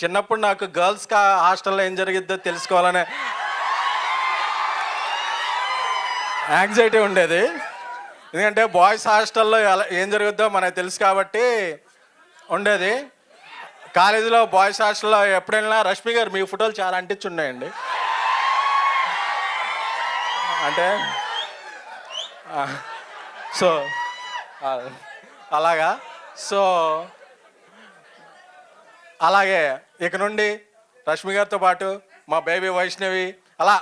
చిన్నప్పుడు నాకు గర్ల్స్ హాస్టల్లో ఏం జరిగిద్దో తెలుసుకోవాలనే యాంగ్జైటీ ఉండేది. ఎందుకంటే బాయ్స్ హాస్టల్లో ఎలా ఏం జరుగుద్దో మనకు తెలుసు కాబట్టి ఉండేది. కాలేజీలో బాయ్స్ హాస్టల్లో ఎప్పుడు వెళ్ళినా రష్మి గారు మీ ఫోటోలు చాలా అంటించున్నాయండి. అంటే సో అలాగా. సో అలాగే ఇక నుండి రష్మి గారితో పాటు మా బేబీ వైష్ణవి అలా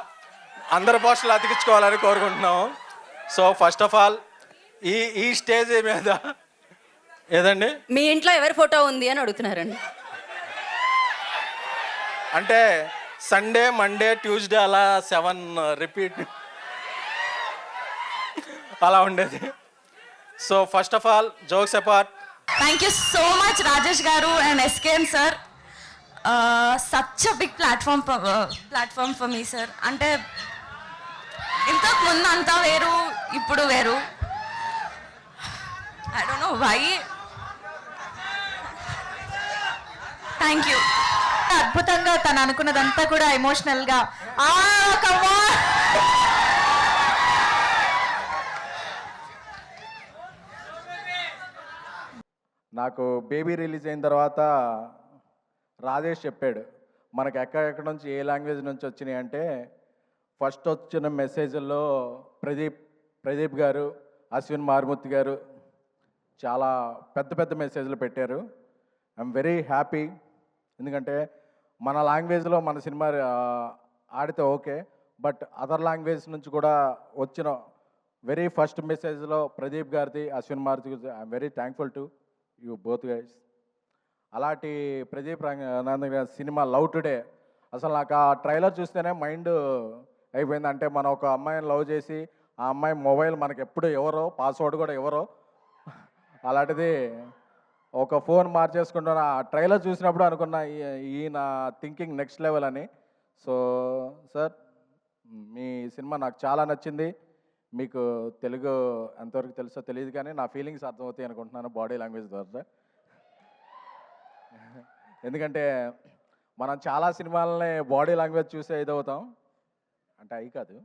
అందరి పోస్టులు అతికించుకోవాలని కోరుకుంటున్నాము. సో ఫస్ట్ ఆఫ్ ఆల్ ఈ స్టేజ్ మీద ఏదండి మీ ఇంట్లో ఎవరి ఫోటో ఉంది అని అడుగుతున్నారండి. అంటే సండే మండే ట్యూస్డే అలా 7 రిపీట్ అలా ఉండేది. So first of all jokes apart, thank you so much Rajesh garu and SKM sir. Such a big platform for me sir. అంటే ఇంతకు ముందు అంతా వేరు, ఇప్పుడు వేరు. I don't know why. Thank you. అద్భుతంగా తను అనుకున్నదంతా కూడా ఎమోషనల్గా నాకు బేబీ రిలీజ్ అయిన తర్వాత రాజేష్ చెప్పాడు మనకు ఎక్కడెక్కడ నుంచి ఏ లాంగ్వేజ్ నుంచి వచ్చినాయి అంటే, ఫస్ట్ వచ్చిన మెసేజ్ల్లో ప్రదీప్ గారు, అశ్విన్ మారుమూర్తి గారు చాలా పెద్ద పెద్ద మెసేజ్లు పెట్టారు. I'm very happy. ఎందుకంటే మన లాంగ్వేజ్లో మన సినిమా ఆడితే ఓకే, బట్ అదర్ లాంగ్వేజ్ నుంచి కూడా వచ్చిన వెరీ ఫస్ట్ మెసేజ్లో ప్రదీప్ గారిది, అశ్విన్ మారుతి గారిది I'm very thankful to you both guys. అలాంటి ప్రదీప్ రంగనాథన్ గారి సినిమా లవ్ టుడే అసలు నాకు ఆ ట్రైలర్ చూస్తేనే మైండ్ అయిపోయింది. అంటే మనం ఒక అమ్మాయిని లవ్ చేసి ఆ అమ్మాయి మొబైల్ మనకి ఎప్పుడు ఎవరో, పాస్వర్డ్ కూడా ఎవరో, అలాంటిది ఒక ఫోన్ మార్చేసుకుంటున్న ఆ ట్రైలర్ చూసినప్పుడు అనుకున్నా ఈయన థింకింగ్ నెక్స్ట్ లెవెల్ అని. సో సార్ మీ సినిమా నాకు చాలా నచ్చింది. మీకు తెలుగు ఎంతవరకు తెలుసో తెలియదు కానీ నా ఫీలింగ్స్ అర్థమవుతాయి అనుకుంటున్నాను బాడీ లాంగ్వేజ్ ద్వారా. ఎందుకంటే మనం చాలా సినిమాలని బాడీ లాంగ్వేజ్ చూసే ఇదవుతాం, అంటే అవి కాదు